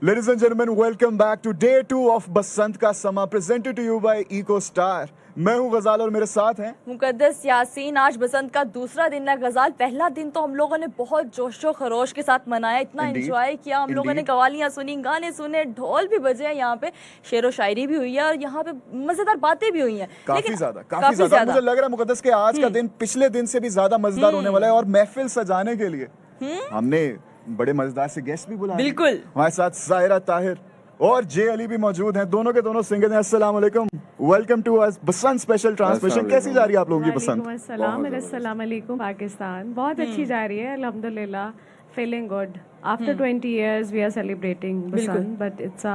Ladies and gentlemen, welcome back to day 2 of बसंत का समा presented to you by Eco Star. मैं हूँ गजाल और मेरे साथ हैं मुकद्दस यासीन। आज बसंत का दूसरा दिन है गजाल। पहला दिन तो हम लोगों ने बहुत जोशो खरोश के साथ मनाया, इतना एंजॉय किया हम लोगों ने, कवालियाँ सुनी, गाने सुने, ढोल भी बजे हैं, यहाँ पे शेरो शायरी भी हुई है और यहाँ पे मजेदार बातें भी हुई हैं। काफी ज्यादा मुझे लग रहा है मुकद्दस के आज का दिन पिछले दिन से भी ज्यादा मजेदार होने वाला है। और महफिल सजाने के लिए हमने बड़े मजेदार से गेस्ट भी बुलाए। बिल्कुल, हमारे साथ साहिरा ताहिर और जे अली भी मौजूद हैं। दोनों के दोनों सिंगर हैं। अस्सलाम वालेकुम, welcome to us Basant special transmission. कैसी जा रही है आप लोगों की बसंत? अस्सलाम वालेकुम पाकिस्तान। बहुत अच्छी जा रही है अल्हम्दुलिल्लाह, feeling good. After 20 years we are celebrating Basant, but it's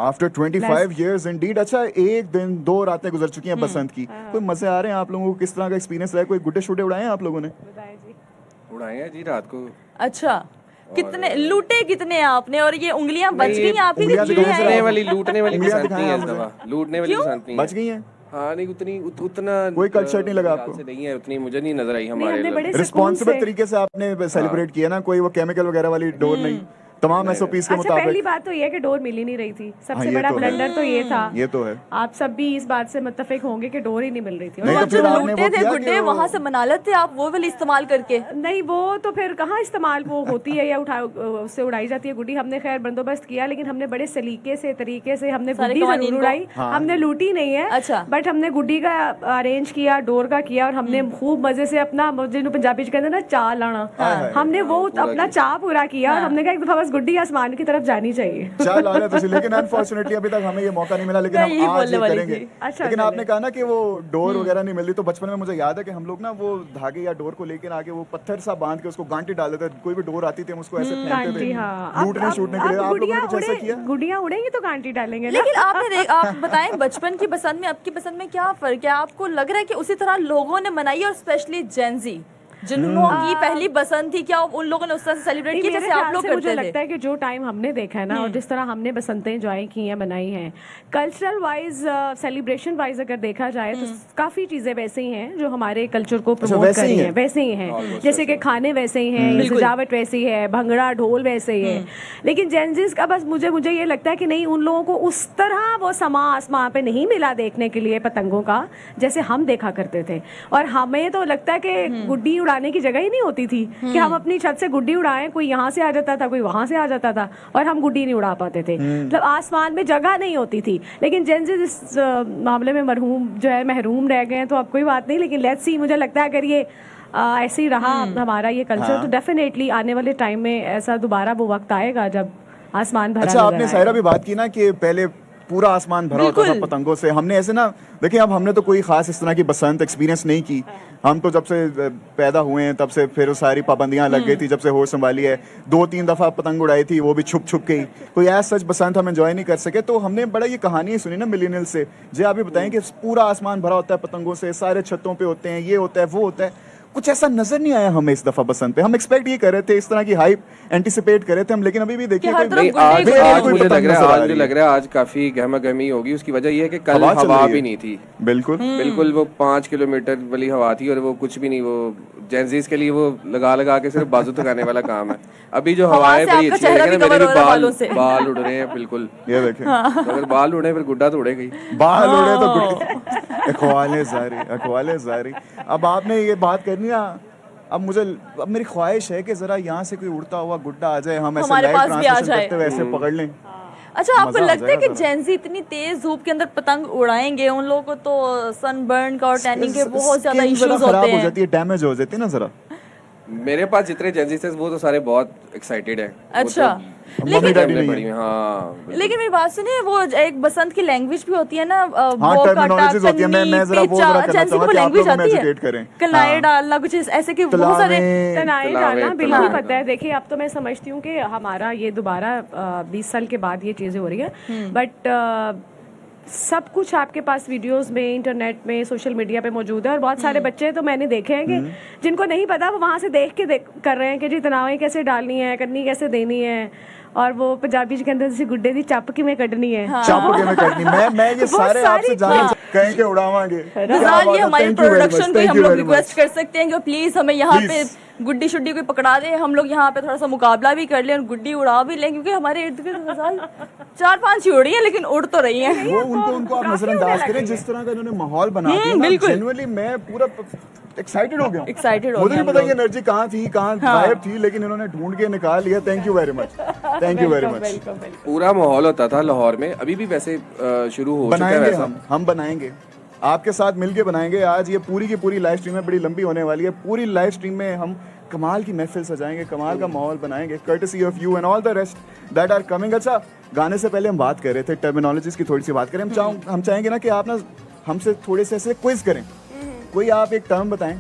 after 25 years indeed। अच्छा, एक दिन 2 रातें गुजर चुकी हैं बसंत की। कोई मजे आ रहे हैं आप लोगों को? किस तरह का एक्सपीरियंस रहा है? कोई गुड्डे शुड्डे उड़ाए हैं आप लोगों ने? उड़ाए हैं जी रात को। अच्छा, कितने लूटे कितने आपने? और ये उंगलियां बच गई आपकी? लूटने वाली बसंत नहीं है इस दफा, लूटने वाली बसंत नहीं है। बच गई हैं? हाँ, नहीं उतना कोई कल्चर नहीं लगा आपको? नहीं है, उतनी मुझे नहीं नजर आई हमारे। रिस्पॉन्सिबल तरीके से आपने सेलिब्रेट किया ना, कोई वो केमिकल वगैरह वाली डोर नहीं, तमाम एसओपीज के मुताबिक। पहली बात तो ये है कि डोर मिल ही नहीं रही थी। सबसे बड़ा ब्लंडर तो ये था। ये तो है। आप सब भी इस बात से मुत्तफिक होंगे कि डोर ही नहीं मिल रही थी। नहीं, तो फिर आपने लूटे थे गुड्डे, वहाँ से मना लेते आप वो वाली इस्तेमाल करके? नहीं, वो तो फिर कहाँ इस्तेमाल वो होती है या उससे उड़ाई जाती है गुड्डी। हमने खैर बंदोबस्त किया, लेकिन हमने बड़े सलीके से तरीके से हमने गुड्डी जरूर उड़ाई। हमने लूटी नहीं है। अच्छा, बट हमने गुड्डी का अरेंज किया, डोर का किया, और हमने खूब मजे से अपना, जिन्होंने पंजाबी कहते हैं ना चाह लाना, हमने वो अपना चाह पूरा किया। और हमने कहा एक दफा बस गुड्डी आसमान की तरफ जानी चाहिए। चल आ रहे लेकिन अनफॉर्चुनेटली अभी तक हमें ये मौका नहीं मिला, लेकिन हम आज ये करेंगे। अच्छा, लेकिन आपने कहा ना कि वो डोर वगैरह नहीं मिल रही, तो बचपन में मुझे याद है कि हम लोग ना वो धागे या डोर को लेकर आके वो पत्थर सा बांध के उसको गांटी डाल देते थे। कोई भी डोर आती थी हम उसको ऐसे फेंकते थे लूटने शूटने के लिए। आप लोगों ने कुछ ऐसा किया? गुड़ियां उड़ेंगी तो गांटी डालेंगे। लेकिन आपने आप बताएं, बचपन की पसंद में आपकी पसंद में क्या फर्क है? आपको लग रहा है कि उसी तरह लोगों ने मनाई, और स्पेशली जेनजी जिन्होंने पहली बसंत थी, क्या उन लोगों ने उस तरह से सेलिब्रेट किया जैसे आप लोग करते थे? मुझे लगता है कि जो टाइम हमने देखा है ना, और जिस तरह हमने बसंतें एंजॉय की हैं, मनाई हैं, कल्चरल वाइज, सेलिब्रेशन वाइज अगर देखा जाए तो काफी चीजें वैसे ही हैं जो हमारे कल्चर को प्रमोट कर रही हैं। वैसे ही हैं, जैसे कि खाने वैसे ही हैं, सजावट वैसी है, भंगड़ा ढोल वैसे ही है। लेकिन जेनजीज का बस मुझे ये लगता है कि नहीं, उन लोगों को उस तरह वो समा आसमां पे नहीं मिला देखने के लिए पतंगों का, जैसे हम देखा करते थे। और हमें तो लगता है कि गुड्डी उड़ाने की जगह ही नहीं होती थी कि हम अपनी छत से गुड्डी उड़ाएं। कोई यहाँ से आ जाता था, कोई वहां से आ जाता था, और हम गुड्डी नहीं उड़ा पाते थे। मतलब आसमान में जगह नहीं होती थी। लेकिन जेनजी इस मामले में महरूम रह गए हैं, तो अब कोई बात नहीं। लेकिन लेट्स सी, मुझे लगता है अगर ये ऐसे ही रहा हमारा ये कल्चर, तो डेफिनेटली आने वाले टाइम में ऐसा दोबारा वो वक्त आएगा जब आसमान भरा। अच्छा, आपने साहिरा भी बात की ना कि पहले पूरा आसमान भरा होता था पतंगों से। हमने ऐसे ना देखिए, अब हमने तो कोई खास इस तरह की बसंत एक्सपीरियंस नहीं की। हम तो जब से पैदा हुए हैं तब से फिर सारी पाबंदियां लग गई थी। जब से होश संभाली है 2-3 दफा पतंग उड़ाई थी, वो भी छुप छुप के ही। कोई ऐसा सच बसंत हम एंजॉय नहीं कर सके। तो हमने बड़ा ये कहानी सुनी ना मिलेनियल से। जी आप भी बताएं कि पूरा आसमान भरा होता है पतंगों से, सारे छतों पे होते हैं, ये होता है वो होता है। कुछ ऐसा नजर नहीं आया हमें इस दफा बसंत पे। हम एक्सपेक्ट ये कर रहे थे, इस तरह की हाइप एंटिसिपेट कर रहे थे हम, लेकिन अभी भी देखिए आज मुझे लग रहा है आज काफी गहमा गहमी होगी। उसकी वजह ये है कि कल हवा भी नहीं थी। बिल्कुल वो 5 किलोमीटर वाली हवा थी, और वो कुछ भी नहीं, वो जेंजीज के लिए वो लगा के सिर्फ बाजू थकाने वाला काम है। अभी जो हवाएं बड़ी अच्छी है, मेरे भी बाल उड़ रहे हैं। बिल्कुल, ये देखें, अगर बाल उड़े फिर गुड्डा तो उड़ेगा ही। बाल उड़े तो गुड्डा। अखवाले जारी। अब आपने ये बात करनी ना, अब मेरी ख्वाहिश है कि जरा यहाँ से कोई उड़ता हुआ गुड्डा आ जाए, हम ऐसे लाइव ट्रांसमिशन करते हुए ऐसे पकड़ लें। अच्छा, आपको लगता है कि जेनजी इतनी तेज धूप के अंदर पतंग उड़ाएंगे? उन लोगों को तो सनबर्न का और टैनिंग के बहुत ज्यादा इश्यूज होते हैं, हो जाती है, डैमेज हो जाती है ना जरा। मेरे पास जितने जेंजीज थे वो तो सारे बहुत एक्साइटेड हैं। अच्छा, लेकिन मेरी बात सुनिए, वो एक बसंत की लैंग्वेज भी होती है ना, टर्मिनोलॉजीज होती है। मैं जरा वो जरा कहना चाहूंगा कि आप लोग हमें एजुकेट करें। कलाए डालना, कुछ ऐसे कि बहुत सारे तनाए डालना, बिल्कुल पता है। देखिए, अब तो मैं समझती हूँ कि हमारा ये दोबारा 20 साल के बाद ये चीजें हो रही है, बट सब कुछ आपके पास वीडियोस में, इंटरनेट में, सोशल मीडिया पे मौजूद है। और बहुत सारे बच्चे तो मैंने देखे हैं कि जिनको नहीं पता, वो वहां से देख के कर रहे हैं कि जी तनावें कैसे डालनी है, करनी कैसे देनी है, और वो पंजाबी के अंदर जैसे गुड्डे दी चप किवें कड्डनी है। चप किवें कड्डनी, मैं ये सारे आपसे जानना कहीं के उड़ावांगे। ये हमारे प्रोडक्शन को हम लोग रिक्वेस्ट कर सकते हैं कि प्लीज हमें यहाँ पे गुड्डी शुड्डी कोई पकड़ा दे, हम लोग यहाँ पे थोड़ा सा मुकाबला भी कर लें और गुड्डी उड़ा भी लें, क्योंकि हमारे इर्द गिर्द गजाल 4-5 ही उड़ी हैं लेकिन उड़ तो रही हैं। वो उनको आप नजरअंदाज करें, जिस तरह का इन्होंने माहौल बना दिया ना, जेन्युइनली मैं पूरा एक्साइटेड हो गया। मुझे नहीं पता ये एनर्जी कहाँ थी, कहाँ गायब थी, लेकिन इन्होंने ढूंढ के निकाल लिया। Thank you very much, thank you very much. पूरा माहौल होता था लाहौर में, अभी भी वैसे शुरू हो चुका है वैसा। हम बनाएंगे, आपके साथ मिलके बनाएंगे। आज ये पूरी की पूरी लाइव स्ट्रीम में बड़ी लंबी होने वाली है। पूरी लाइव स्ट्रीम में हम कमाल की महफिल सजाएंगे, कमाल का माहौल बनाएंगे, courtesy of you and all the rest that are coming. अच्छा, गाने से पहले हम बात कर रहे थे, टर्मिनोलॉजीज की थोड़ी सी बात करें। हम चाहेंगे ना कि आप ना हमसे थोड़े से ऐसे क्विज करें, कोई आप एक टर्म बताएं,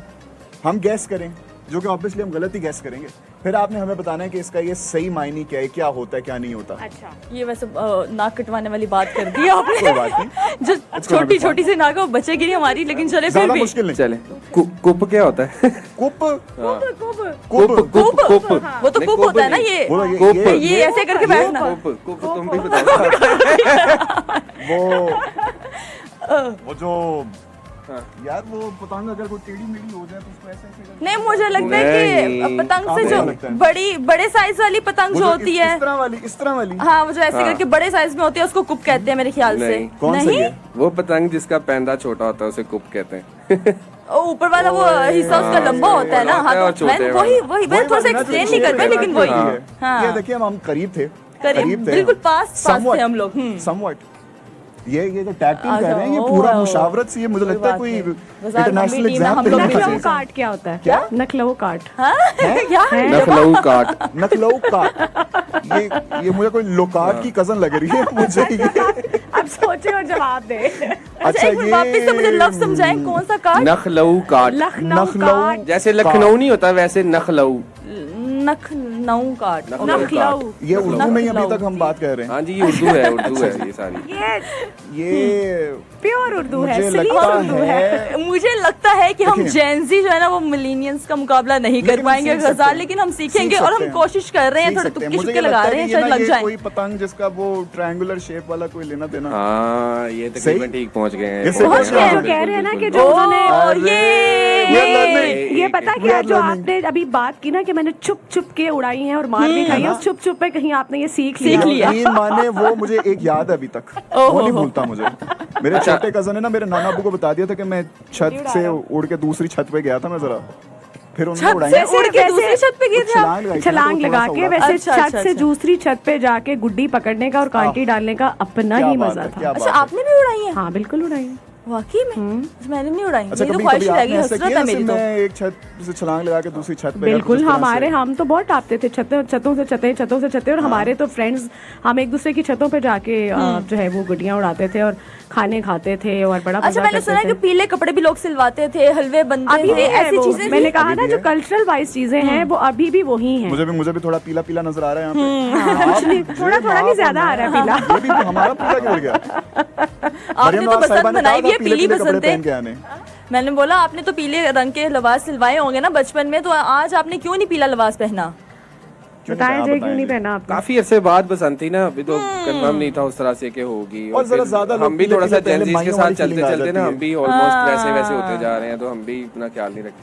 हम गैस करें, जो कि ऑब्वियसली हम गलत ही गैस करेंगे, फिर आपने हमें बताना है कि इसका ये सही मायने क्या है, क्या होता है, क्या नहीं होता। अच्छा, ये वैसे नाक कटवाने वाली बात कर दी आपने। कोई बात नहीं, जो छोटी छोटी सी नाक है वो बचेगी नहीं हमारी, लेकिन चले फिर ज्यादा भी। मुश्किल नहीं। चले कुप क्या होता है? कुप कुप वो तो कुप होता है ना, ये ऐसे करके बैठना। कुप तुम भी बताओ। वो जो यार वो पतंग अगर कोई टेढ़ी मेढ़ी हो जाए तो उसको ऐसे ऐसे करके- नहीं, मुझे लगता है कि पतंग से जो बड़े साइज वाली पतंग जो होती है, इस तरह वाली हाँ, वो जो ऐसे करके बड़े साइज में होती है उसको कुप कहते हैं मेरे ख्याल से। नहीं। कौन सा ये? वो पतंग जिसका पैंदा छोटा होता है उसे कुप कहते हैं। ऊपर वाला वो हिस्सा उसका लंबा होता है ना। हाँ, और तो छोटे वही मैं थोड़ा सा एक्सप्लेन नहीं कर पाई, लेकिन वही। हाँ, ये देखिए हम करीब थे, करीब बिल्कुल पास थे हम लोग। समवट ये जो टैग टीम कर रहे हैं, ये पूरा मुशावरत से, ये मुझे लगता है कोई इंटरनेशनल एग्जाम हम लोग भी नखलऊ काट क्या होता है? क्या? नखलऊ काट। क्या नखलऊ काट। नखलऊ काट, ये मुझे कोई लोकाट की कजन लग रही है मुझे ये। अब सोचे और जवाब दे। अच्छा, एक बार वापस से मुझे लफ्ज समझाएं, कौन सा काट? नखलऊ काट। लखनऊ काट, जैसे लखनऊ नहीं होता वैसे नखलऊ। नखनऊ काट। नखलऊ। ये उर्दू में ही अभी तक हम बात कर रहे हैं। हाँ जी, ये उर्दू है ये सारी। ये प्योर उर्दू है, मुझे सलीम लगता उर्दू है। मुझे लगता है कि हम देखिए। जेंजी जो है ना वो मिलीनियंस का मुकाबला नहीं कर लेकिन पाएंगे सीख सकते गजाल, हैं। लेकिन हम सीखेंगे सीख और सकते हम हैं। कोशिश कर रहे हैं, सीख थोड़े सकते हैं। तुक्के मुझे शुक्के ये लगा लगता रहे है हैं, कि शायद ना लग ये जाए। कोई पतंग जिसका वो ट्रायंगुलर शेप वाला कोई लेना देना। हाँ, ये तकरीबन ठीक पहुंच गए हैं। ये सही पहुंच गए, जो कह रहे हैं ना कि जो उन्होंने ये पता क्या, जो आपने अभी बात की ना कि मैंने चुप चुप के उड़ाई है और मार भी खाई है, उस चुप चुप पे कहीं आपने ये सीख लिया। यकीन माने वो मुझे एक याद है अभी तक, वो नहीं भूलता मुझे। मेरे छोटे कजन ने ना मेरे नाना अब्बू को बता दिया था कि मैं छत से उड़ के दूसरी छत पे गया था मैं जरा, फिर उन्होंने उड़ाई छत से उड़ के दूसरी छत पे गए थे आप? छलांग लगा के, वैसे अच्छा, छत अच्छा, से अच्छा। दूसरी छत पे जाके गुड्डी पकड़ने का और कांटी डालने का अपना क्या ही बात मजा है, था। क्या अच्छा, बात है। आपने भी उड़ाई है? हाँ, बिल्कुल उड़ाई। वाकई में? मैंने नहीं उड़ाई, अच्छा, मेरी तो कभी ख्वाहिश कभी रह आपने गई, ऐसा हसरत किया है जैसे मेरी तो। मैं एक छत से छलांग लगा के दूसरी छत पे बिल्कुल, या कुछ इस तरह हमारे से? हम तो बहुत टापते थे, छतों से छतें और हमारे तो फ्रेंड्स, हम एक दूसरे की छतों पे जाके जो है वो गुड्डियां उड़ाते थे और खाने खाते थे और बड़ा अच्छा, मजा मैंने करते सुना है थे। कि पीले कपड़े भी लोग सिलवाते थे, हलवे बनते अभी थे, भी है ऐसी वो। चीजें मैंने थी। कहा अभी ना भी जो है। कल्चरल वाइज चीजें हैं वो अभी भी वही हैं। मुझे भी थोड़ा पीला पीला नजर आ रहा है यहाँ पे। थोड़ा नहीं ज्यादा आ रहा है पीला। ये भी हमारा पीला क्यों हो गया? आपने मरियम तो नवाज साहिबा पसंद ने बनाई कहा भी है, था पीले पीली पीले कपड़े पसंद है। पहन के आने। मैंने बोला आपने तो पीले रंग के लिबास सिलवाए होंगे ना बचपन में, तो आज आपने क्यों नहीं पीला लिबास पहना? बताएं जे क्यों नहीं पहना आपने? काफी अरसे बाद बसंत थी ना, अभी तो कंफर्म नहीं था उस तरह से कि होगी। और जरा फिर ज्यादा लोग हम भी पीले थोड़ा सा पीले पहले जेंजीज के माइयों साथ वाली चलते feeling आ चलते ना, जाती हम भी ऑलमोस्ट वैसे वैसे होते जा रहे हैं, तो हम भी इतना ख्याल नहीं रखते।